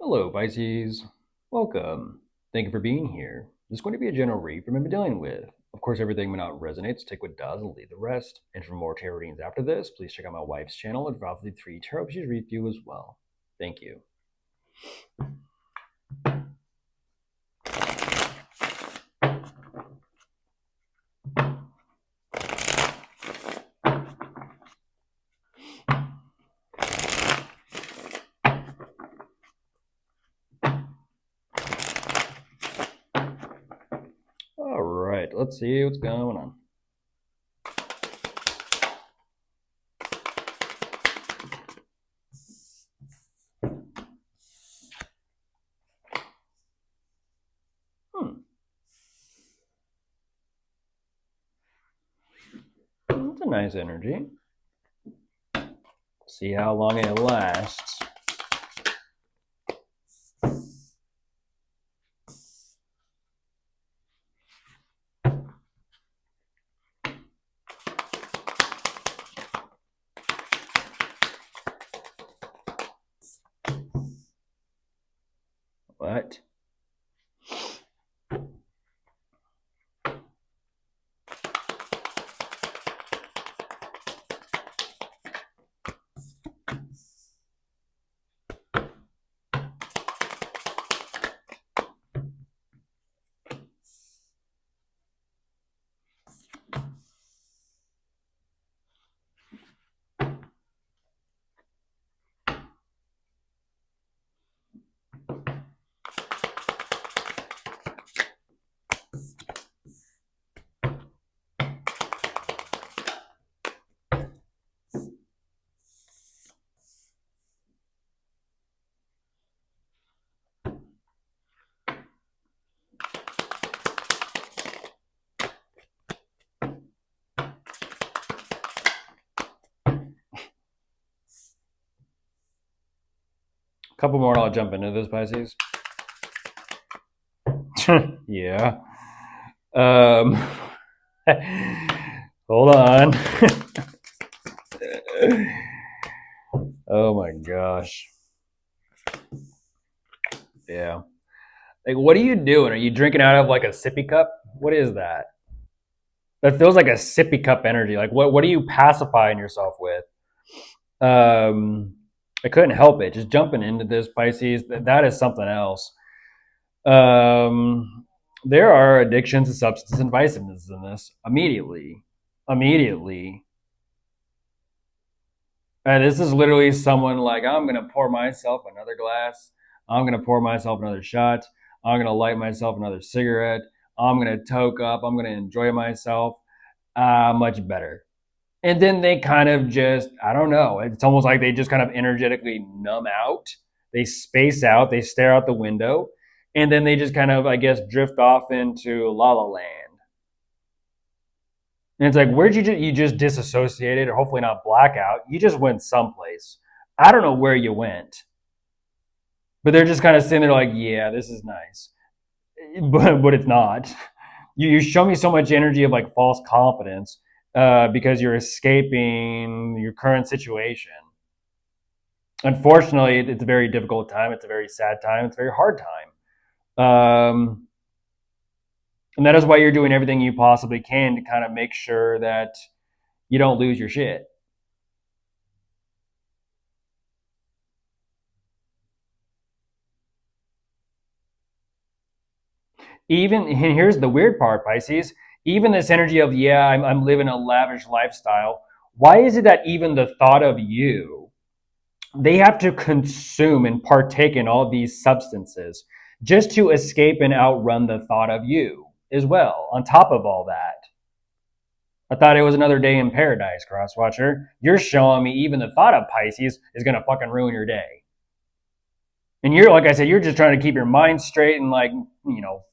Hello, Pisces. Welcome. Thank you for being here. This is going to be a general read from I've dealing with. Of course, everything may not resonate, so take what does and leave the rest. And for more tarot readings after this, please check out my wife's channel at Valkyrie3 Tarot. She's read for you as well. Thank you. All right, let's see what's going on. It's a nice energy. See how long it lasts. What? Couple more and I'll jump into this, Pisces. Yeah. Hold on. Oh my gosh. Yeah. Like, what are you doing? Are you drinking out of like a sippy cup? What is that? That feels like a sippy cup energy. Like, what are you pacifying yourself with? I couldn't help it. Just jumping into this, Pisces, that is something else. There are addictions to substance and vices in this. Immediately. And this is literally someone like, I'm going to pour myself another glass. I'm going to pour myself another shot. I'm going to light myself another cigarette. I'm going to toke up. I'm going to enjoy myself. Much better. And then they kind of just, I don't know, it's almost like they just kind of energetically numb out. They space out. They stare out the window. And then they just kind of, I guess, drift off into La La Land. And it's like, where'd you just disassociated, or hopefully not blackout? You just went someplace. I don't know where you went, but they're just kind of sitting there like, yeah, this is nice, but it's not. You show me so much energy of like false confidence because you're escaping your current situation. Unfortunately, it's a very difficult time. It's a very sad time. It's a very hard time. And that is why you're doing everything you possibly can to kind of make sure that you don't lose your shit. Even, and here's the weird part, Pisces, even this energy of, yeah, I'm living a lavish lifestyle. Why is it that even the thought of you, they have to consume and partake in all these substances just to escape and outrun the thought of you as well, on top of all that? I thought it was another day in paradise, Crosswatcher. You're showing me even the thought of Pisces is going to fucking ruin your day. And you're, like I said, you're just trying to keep your mind straight and, like,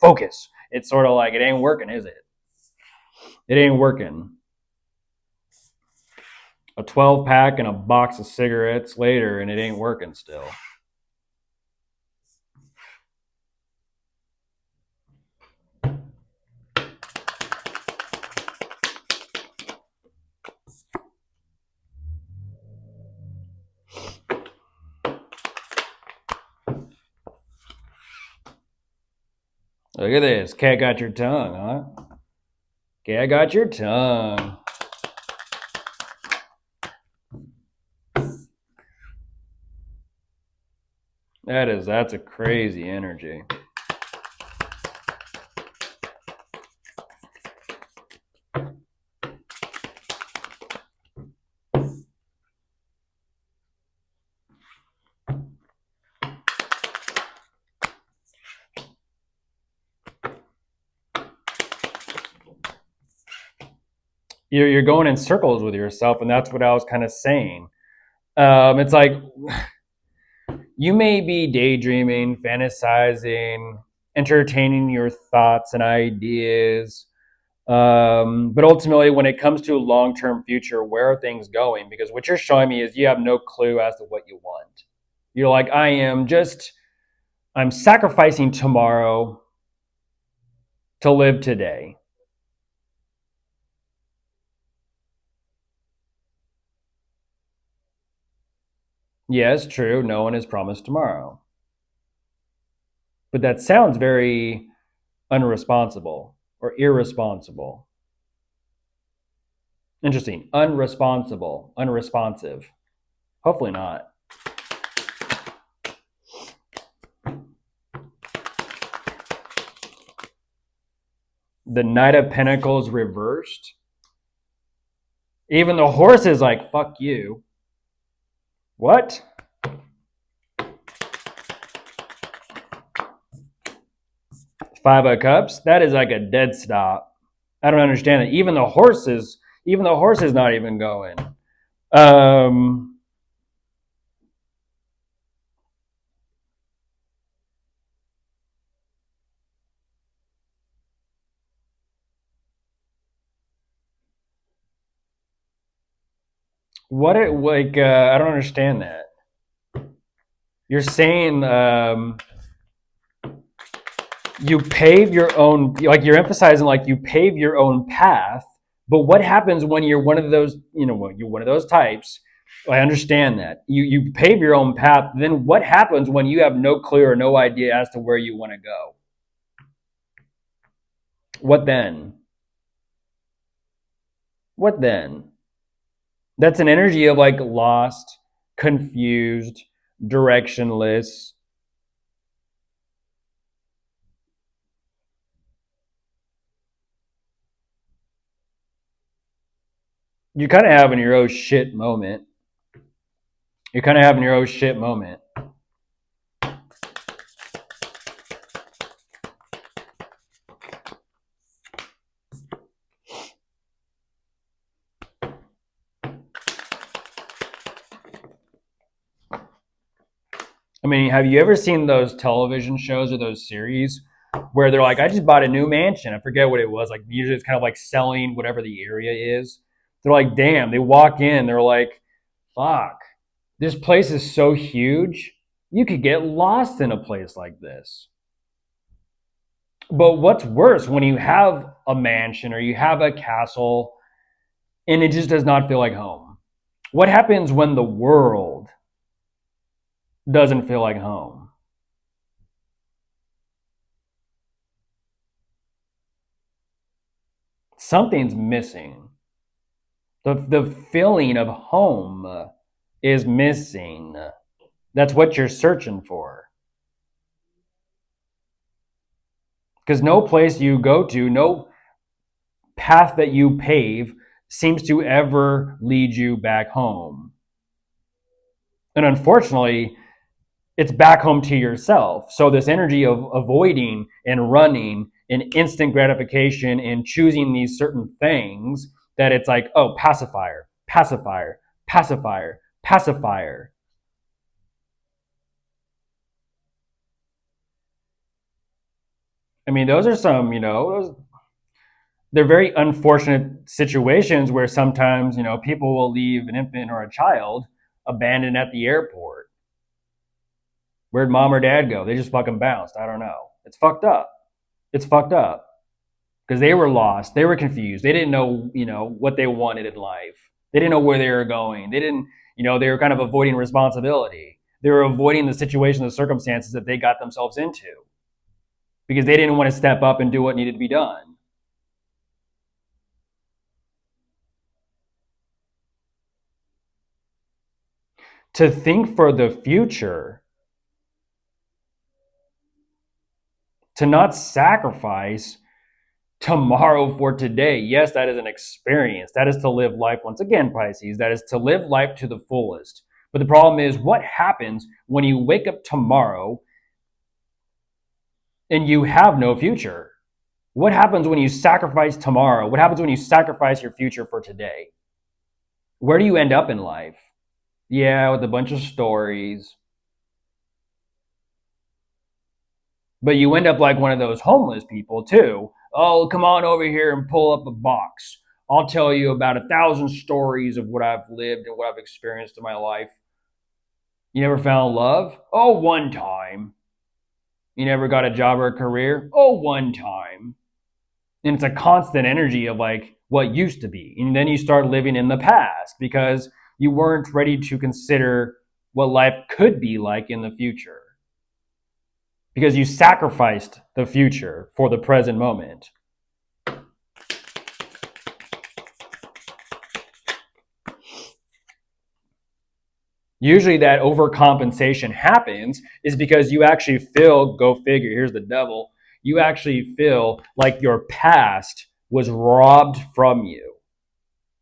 focus. It's sort of like, it ain't working, is it? It ain't working. A 12 pack and a box of cigarettes later, and it ain't working still. Look at this. Cat got your tongue, huh? Cat got your tongue. That's a crazy energy. You're going in circles with yourself, and that's what I was kind of saying. It's like you may be daydreaming, fantasizing, entertaining your thoughts and ideas. But ultimately, when it comes to a long term future, where are things going? Because what you're showing me is you have no clue as to what you want. You're like, I'm sacrificing tomorrow to live today. Yes, true, no one is promised tomorrow. But that sounds very unresponsible or irresponsible. Interesting. Unresponsible, unresponsive. Hopefully not. The Knight of Pentacles reversed. Even the horse is like, fuck you. What? Five of Cups? That is like a dead stop. I don't understand it. Even the horse is not even going. What it like? I don't understand that. You're saying you pave your own, like you're emphasizing like you pave your own path. But what happens when you're one of those, you're one of those types? I understand that you pave your own path. Then what happens when you have no clue or no idea as to where you want to go? What then? What then? That's an energy of like lost, confused, directionless. You're kind of having your oh shit moment. You're kind of having your oh shit moment. I mean, have you ever seen those television shows or those series where they're like, I just bought a new mansion. I forget what it was. Like, usually it's kind of like selling whatever the area is. They're like, damn, they walk in, they're like, fuck, this place is so huge. You could get lost in a place like this. But what's worse, when you have a mansion or you have a castle and it just does not feel like home? What happens when the world doesn't feel like home? Something's missing. The feeling of home is missing. That's what you're searching for. Because no place you go to, no path that you pave seems to ever lead you back home. And unfortunately, it's back home to yourself. So this energy of avoiding and running and instant gratification and choosing these certain things, that it's like, oh, pacifier, pacifier, pacifier, pacifier. I mean, those are some, they're very unfortunate situations where sometimes, people will leave an infant or a child abandoned at the airport. Where'd mom or dad go? They just fucking bounced. I don't know. It's fucked up. It's fucked up because they were lost. They were confused. They didn't know, what they wanted in life. They didn't know where they were going. They didn't, they were kind of avoiding responsibility. They were avoiding the situation, the circumstances that they got themselves into. because they didn't want to step up and do what needed to be done. To think for the future, to not sacrifice tomorrow for today. Yes, that is an experience. That is to live life, once again, Pisces, that is to live life to the fullest. But the problem is, what happens when you wake up tomorrow and you have no future? What happens when you sacrifice tomorrow? What happens when you sacrifice your future for today? Where do you end up in life? Yeah, with a bunch of stories. But you end up like one of those homeless people too. Oh, come on over here and pull up a box. I'll tell you about 1,000 stories of what I've lived and what I've experienced in my life. You never found love? Oh, one time. You never got a job or a career? Oh, one time. And it's a constant energy of like what used to be. And then you start living in the past because you weren't ready to consider what life could be like in the future. Because you sacrificed the future for the present moment. Usually that overcompensation happens is because you actually feel, go figure, here's the devil, you actually feel like your past was robbed from you.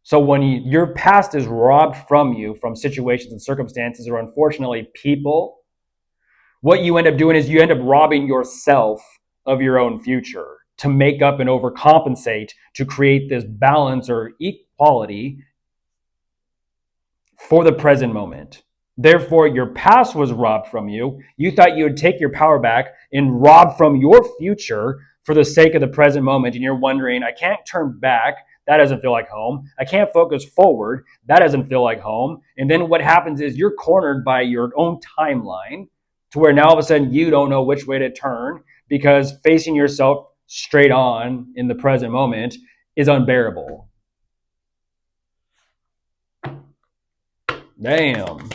So when your past is robbed from you from situations and circumstances or unfortunately people, what you end up doing is you end up robbing yourself of your own future to make up and overcompensate to create this balance or equality for the present moment. Therefore, your past was robbed from you. You thought you would take your power back and rob from your future for the sake of the present moment. And you're wondering, I can't turn back. That doesn't feel like home. I can't focus forward. That doesn't feel like home. And then what happens is you're cornered by your own timeline to where now all of a sudden you don't know which way to turn because facing yourself straight on in the present moment is unbearable. Damn.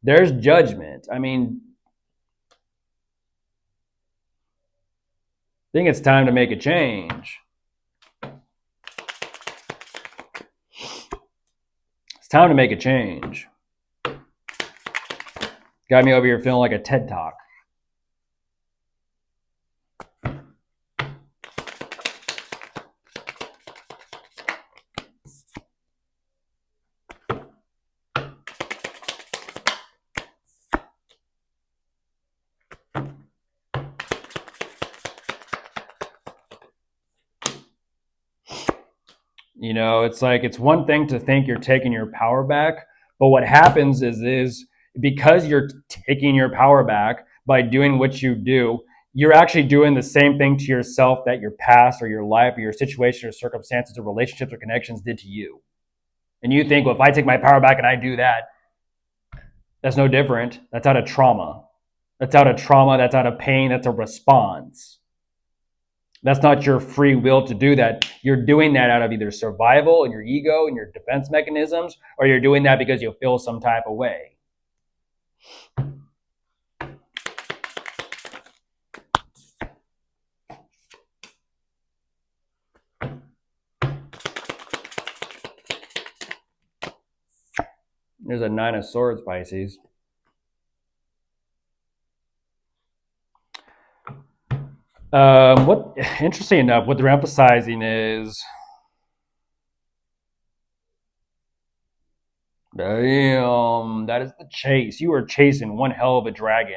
There's judgment. I mean, I think it's time to make a change. It's time to make a change. Got me over here feeling like a TED Talk. You know, it's like it's one thing to think you're taking your power back, but what happens is because you're taking your power back by doing what you do, you're actually doing the same thing to yourself that your past or your life or your situation or circumstances or relationships or connections did to you. And you think, well, if I take my power back and I do that, that's no different. That's out of trauma. That's out of trauma. That's out of pain. That's a response. That's not your free will to do that. You're doing that out of either survival and your ego and your defense mechanisms, or you're doing that because you feel some type of way. There's a 9 of Swords, Pisces. What interesting enough, what they're emphasizing is, damn, that is the chase. You are chasing one hell of a dragon.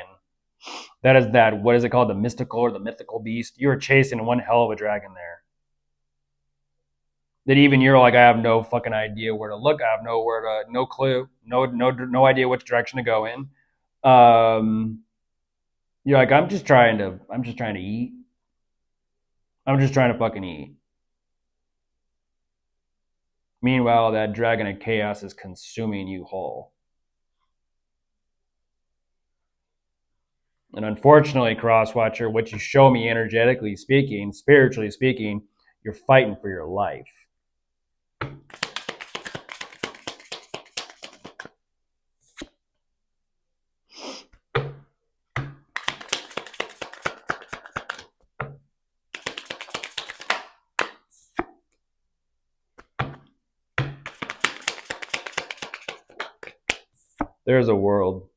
That is that, what is it called? The mystical or the mythical beast. You are chasing one hell of a dragon there. That even you're like, I have no fucking idea where to look. I have no clue, no idea which direction to go in. You're like, I'm just trying to eat. I'm just trying to fucking eat. Meanwhile, that dragon of chaos is consuming you whole. And unfortunately, Crosswatcher, what you show me energetically speaking, spiritually speaking, you're fighting for your life. There's a world.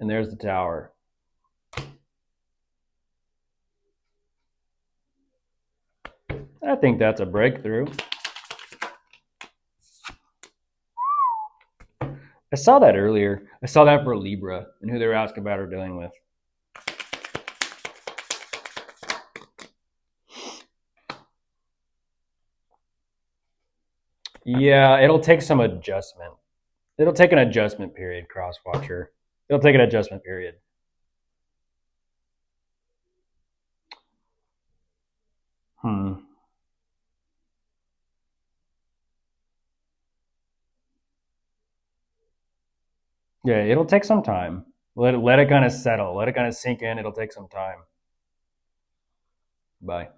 And there's the tower. I think that's a breakthrough. I saw that earlier. I saw that for Libra and who they were asking about or dealing with. Yeah, it'll take some adjustment. It'll take an adjustment period, Crosswatcher. It'll take an adjustment period. Yeah, it'll take some time. Let it kind of settle. Let it kind of sink in. It'll take some time. Bye.